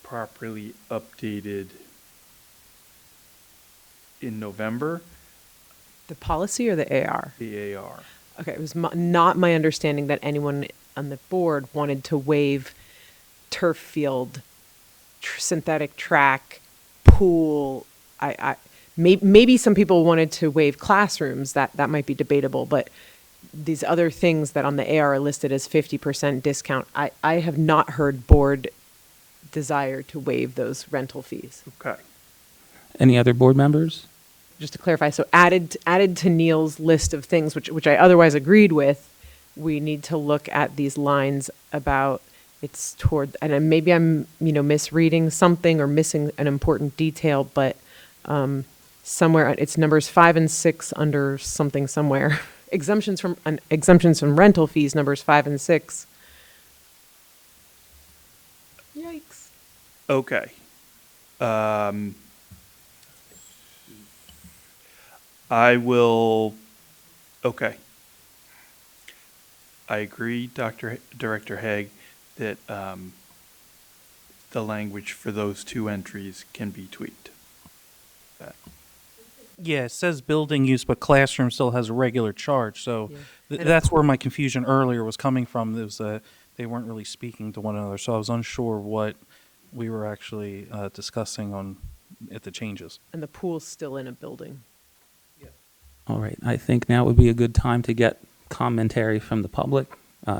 properly updated in November. The policy or the AR? The AR. Okay, it was not my understanding that anyone on the board wanted to waive turf field, synthetic track, pool. Maybe some people wanted to waive classrooms. That might be debatable, but these other things that on the AR are listed as 50% discount, I have not heard board desire to waive those rental fees. Okay. Any other board members? Just to clarify, so added to Neil's list of things, which I otherwise agreed with, we need to look at these lines about it's toward, and maybe I'm misreading something or missing an important detail, but somewhere it's numbers 5 and 6 under something somewhere. exemptions from rental fees, numbers 5 and 6. Yikes. Okay. I will, okay. I agree, Director Haig, that the language for those two entries can be tweaked. Yeah, it says building use, but classroom still has a regular charge. So Yeah. that's where my confusion earlier was coming from. It was they weren't really speaking to one another, so I was unsure what we were actually discussing at the changes. And the pool's still in a building. All right, I think now would be a good time to get commentary from the public,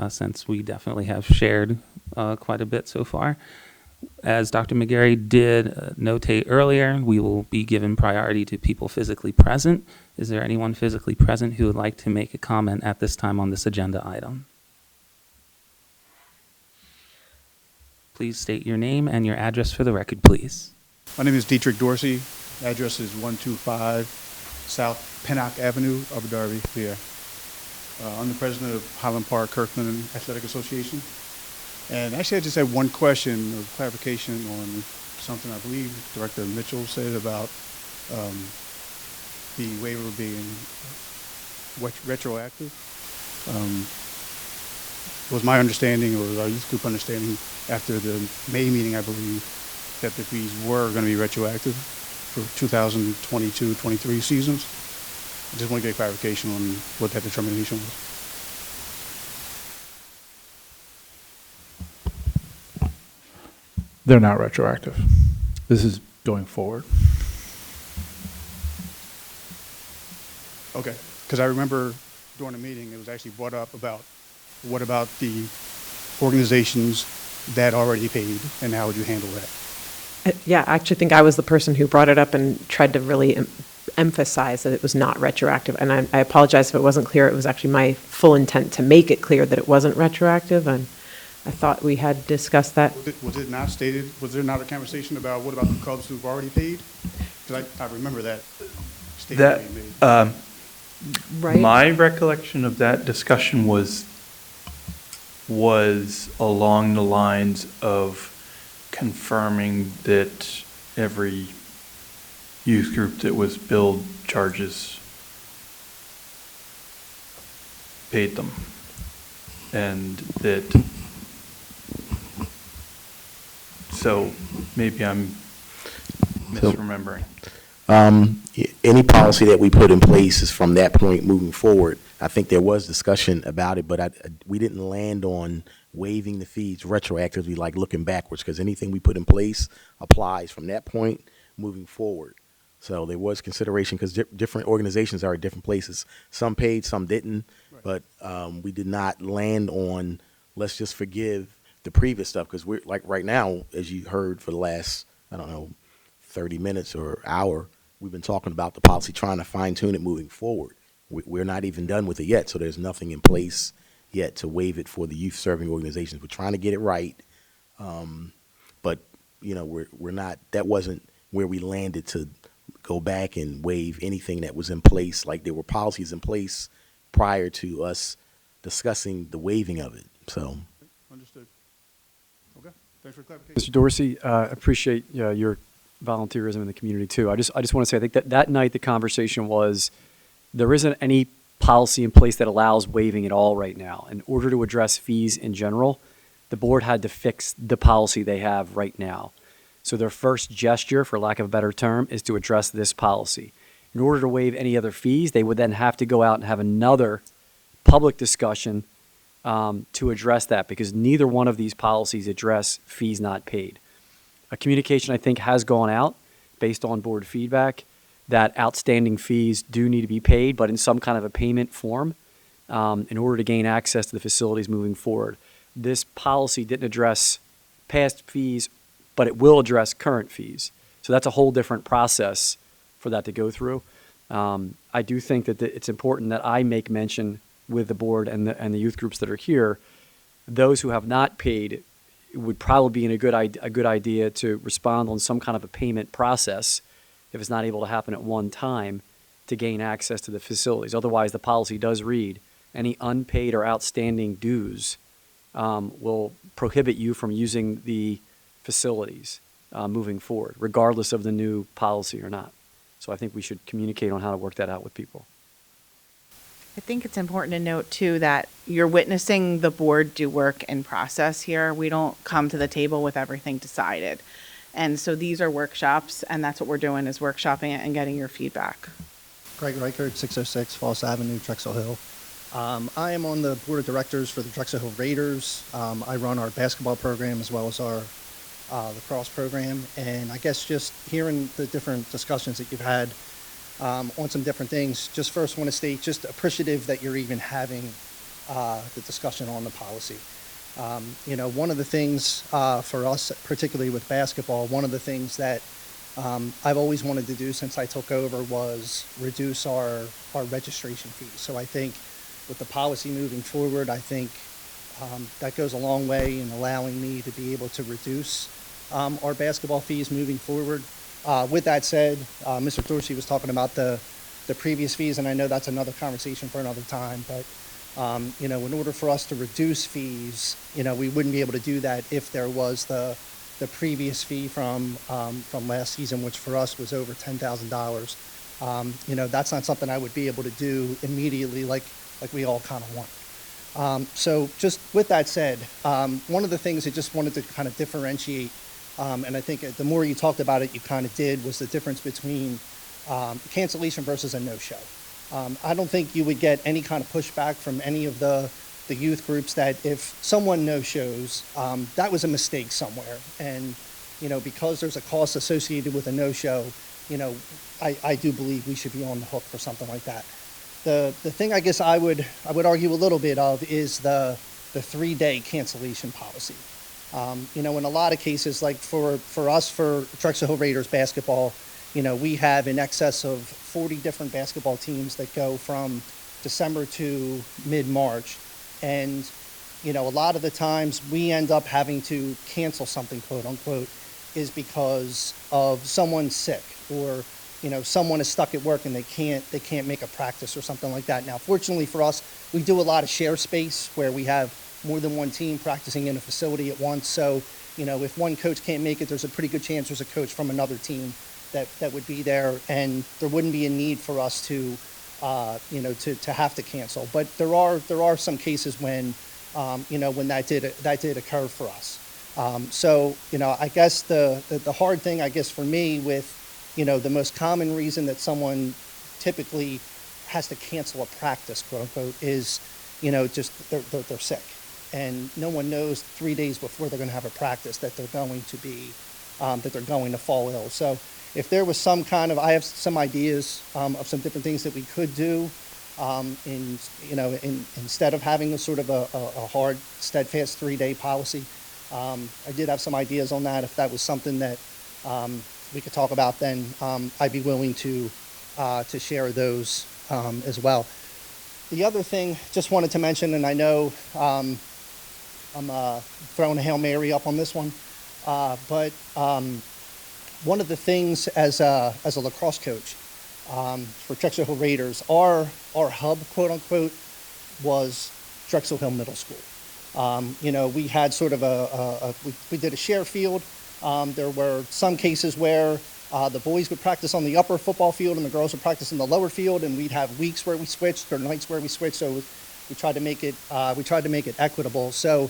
since we definitely have shared quite a bit so far. As Dr. McGarry did notate earlier, we will be given priority to people physically present. Is there anyone physically present who would like to make a comment at this time on this agenda item? Please state your name and your address for the record, please. My name is Dietrich Dorsey. Address is 125 South Pennock Avenue, Abu Dhabi, here. I'm the president of Highland Park Kirkland Athletic Association. And actually, I just had one question or clarification on something I believe Director Mitchell said about the waiver being retroactive. Was my understanding, or our youth group understanding, after the May meeting, I believe, that the fees were going to be retroactive for 2022-23 seasons. I just want to get clarification on what that determination was. They're not retroactive. This is going forward. Okay, because I remember during the meeting, it was actually brought up about What about the organizations that already paid, and how would you handle that? Yeah, I actually think I was the person who brought it up and tried to really emphasize that it was not retroactive. And I apologize if it wasn't clear. It was actually my full intent to make it clear that it wasn't retroactive. And I thought we had discussed that. Was it not stated, was there not a conversation about what about the clubs who've already paid? Because I remember that statement being made. Right. My recollection of that discussion was along the lines of confirming that every youth group that was billed charges paid them. And that, so maybe I'm misremembering. Any policy that we put in place is from that point moving forward. I think there was discussion about it, but we didn't land on waiving the fees retroactively, like looking backwards, because anything we put in place applies from that point moving forward. So there was consideration, because different organizations are at different places. Some paid, some didn't, but we did not land on, let's just forgive the previous stuff, because we're, like right now, as you heard for the last, 30 minutes or hour, we've been talking about the policy, trying to fine tune it moving forward. We're not even done with it yet, so there's nothing in place yet to waive it for the youth serving organizations. We're trying to get it right, but we're not. That wasn't where we landed to go back and waive anything that was in place. Like, there were policies in place prior to us discussing the waiving of it. So, Understood. Okay, thanks for clarification. Mr. Dorsey, appreciate your volunteerism in the community too. I just want to say, I think that night the conversation was, there isn't any policy in place that allows waiving at all right now. In order to address fees in general, the board had to fix the policy they have right now. So their first gesture, for lack of a better term, is to address this policy. In order to waive any other fees, they would then have to go out and have another public discussion to address that, because neither one of these policies address fees not paid. A communication, I think, has gone out based on board feedback that outstanding fees do need to be paid, but in some kind of a payment form, in order to gain access to the facilities moving forward. This policy didn't address past fees, but it will address current fees. So that's a whole different process for that to go through. I do think that it's important that I make mention with the board and the youth groups that are here, those who have not paid, it would probably be a good idea to respond on some kind of a payment process if it's not able to happen at one time to gain access to the facilities. Otherwise, the policy does read, any unpaid or outstanding dues will prohibit you from using the facilities moving forward, regardless of the new policy or not. So I think we should communicate on how to work that out with people. I think it's important to note, too, that you're witnessing the board do work in process here. We don't come to the table with everything decided. And so these are workshops, and that's what we're doing, is workshopping it and getting your feedback. Greg Reichert, 606 Falls Avenue, Drexel Hill. I am on the board of directors for the Drexel Hill Raiders. I run our basketball program as well as our lacrosse program. And I guess just hearing the different discussions that you've had on some different things, just first want to state just appreciative that you're even having the discussion on the policy. One of the things for us, particularly with basketball, one of the things that I've always wanted to do since I took over was reduce our registration fees. So I think with the policy moving forward, I think that goes a long way in allowing me to be able to reduce our basketball fees moving forward. With that said, Mr. Dorsey was talking about the previous fees, and I know that's another conversation for another time, but in order for us to reduce fees, we wouldn't be able to do that if there was the previous fee from last season, which for us was over $10,000. That's not something I would be able to do immediately like we all kind of want. So just with that said, one of the things I just wanted to kind of differentiate, and I think the more you talked about it, you kind of did, was the difference between cancellation versus a no-show. I don't think you would get any kind of pushback from any of the youth groups that if someone no-shows, that was a mistake somewhere. And, because there's a cost associated with a no-show, I do believe we should be on the hook for something like that. The thing I guess I would argue a little bit of is the the 3-day cancellation policy. In a lot of cases, like for us, for Drexel Hill Raiders basketball, we have in excess of 40 different basketball teams that go from December to mid-March. And, a lot of the times we end up having to cancel something, quote unquote, is because of someone sick or, someone is stuck at work and they can't make a practice or something like that. Now, fortunately for us, we do a lot of share space where we have more than one team practicing in a facility at once. So, if one coach can't make it, there's a pretty good chance there's a coach from another team that would be there, and there wouldn't be a need for us to have to cancel. But there are some cases when, when that did occur for us. So, I guess the hard thing, I guess, for me with, the most common reason that someone typically has to cancel a practice, quote unquote, is, just they're sick. And no one knows 3 days before they're going to have a practice that they're going to be, that they're going to fall ill. So if there was some kind of, I have some ideas of some different things that we could do instead of having a sort of a hard, steadfast 3-day policy. I did have some ideas on that. If that was something that we could talk about, then I'd be willing to share those as well. The other thing, just wanted to mention, and I know I'm throwing a Hail Mary up on this one, but one of the things as a lacrosse coach for Drexel Hill Raiders, our hub, quote unquote, was Drexel Hill Middle School. We had sort of we did a share field. There were some cases where the boys would practice on the upper football field and the girls would practice in the lower field, and we'd have weeks where we switched or nights where we switched. So we tried to make it equitable. So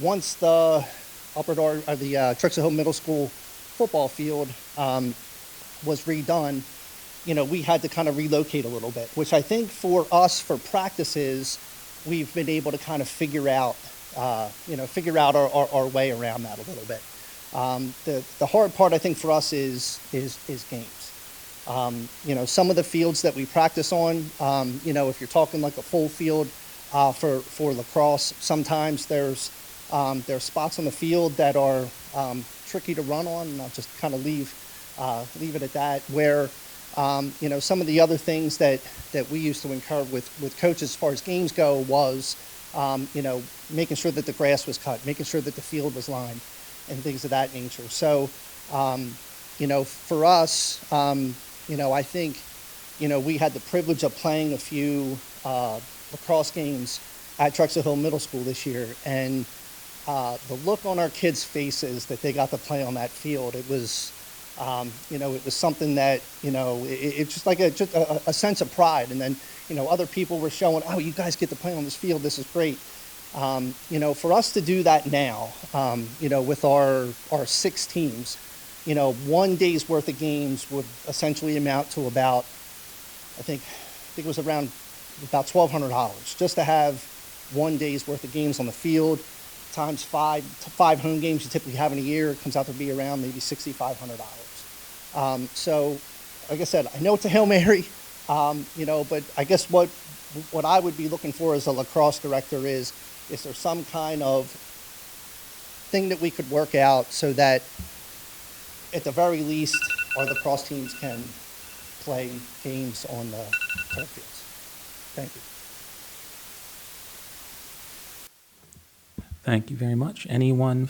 once the Drexel Hill Middle School football field was redone, we had to kind of relocate a little bit, which I think for us, for practices, we've been able to kind of figure out our way around that a little bit. The hard part, I think, for us is games. Some of the fields that we practice on, if you're talking like a full field for lacrosse, sometimes there's spots on the field that are tricky to run on, and I'll just kind of leave it at that, where some of the other things that we used to incur with coaches as far as games go was making sure that the grass was cut, making sure that the field was lined, and things of that nature. So for us, I think we had the privilege of playing a few lacrosse games at Drexel Hill Middle School this year, and the look on our kids' faces that they got to play on that field, it was it was something that it's just like a sense of pride. And then other people were showing, oh, you guys get to play on this field, this is great. For us to do that now, with our 6 teams, 1 day's worth of games would essentially amount to about, I think it was around about $1,200 just to have 1 day's worth of games on the field, times five home games you typically have in a year. It comes out to be around maybe $6,500. So, like I said, I know it's a Hail Mary, but I guess what I would be looking for as a lacrosse director is there some kind of thing that we could work out so that at the very least our lacrosse teams can play games on the turf fields. Thank you. Thank you very much. Anyone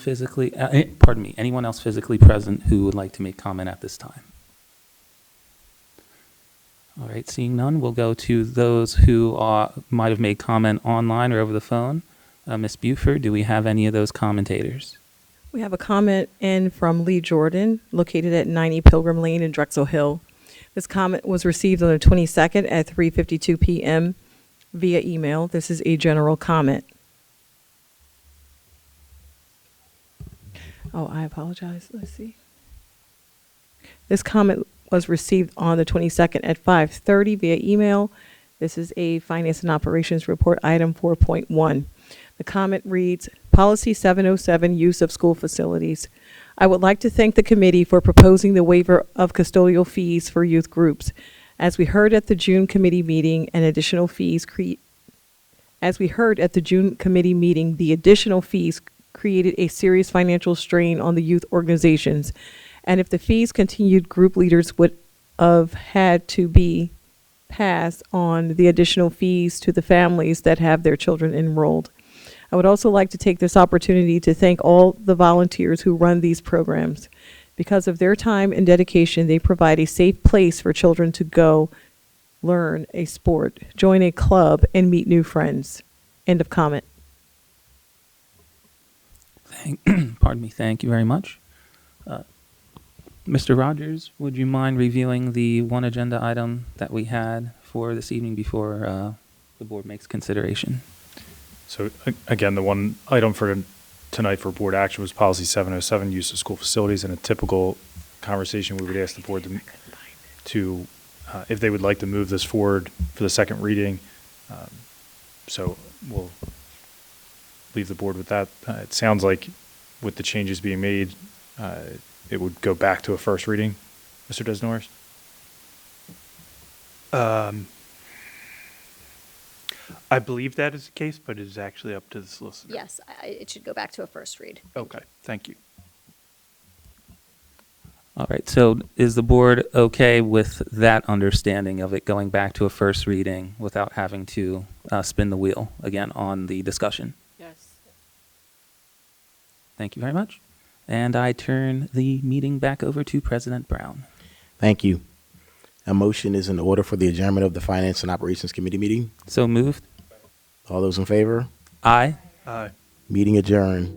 else physically present who would like to make comment at this time? All right, seeing none, we'll go to those who might have made comment online or over the phone. Ms. Buford, do we have any of those commentators? We have a comment in from Lee Jordan, located at 90 Pilgrim Lane in Drexel Hill. This comment was received on the 22nd at 3:52 p.m. via email. This is a general comment. Oh, I apologize. Let's see. This comment was received on the 22nd at 5:30 via email. This is a Finance and Operations Report, item 4.1. The comment reads, Policy 707, Use of School Facilities. I would like to thank the committee for proposing the waiver of custodial fees for youth groups. As we heard at the June committee meeting, an additional fees As we heard at the June committee meeting, the additional fees created a serious financial strain on the youth organizations. And if the fees continued, group leaders would have had to be passed on the additional fees to the families that have their children enrolled. I would also like to take this opportunity to thank all the volunteers who run these programs. Because of their time and dedication, they provide a safe place for children to go learn a sport, join a club, and meet new friends. End of comment. Pardon me. Thank you very much. Mr. Rogers, would you mind reviewing the one agenda item that we had for this evening before the board makes consideration? So again, the one item for tonight for board action was policy 707, use of school facilities. In a typical conversation, we would ask the board to if they would like to move this forward for the second reading. So we'll leave the board with that. It sounds like with the changes being made, it would go back to a first reading. Mr. Desnorris? I believe that is the case, but it is actually up to the solicitor. Yes, it should go back to a first read. Okay, thank you. All right. So is the board okay with that understanding of it going back to a first reading without having to spin the wheel again on the discussion? Yes. Thank you very much. And I turn the meeting back over to President Brown. Thank you. A motion is in order for the adjournment of the Finance and Operations Committee meeting. So moved. All those in favor? Aye. Aye. Meeting adjourned.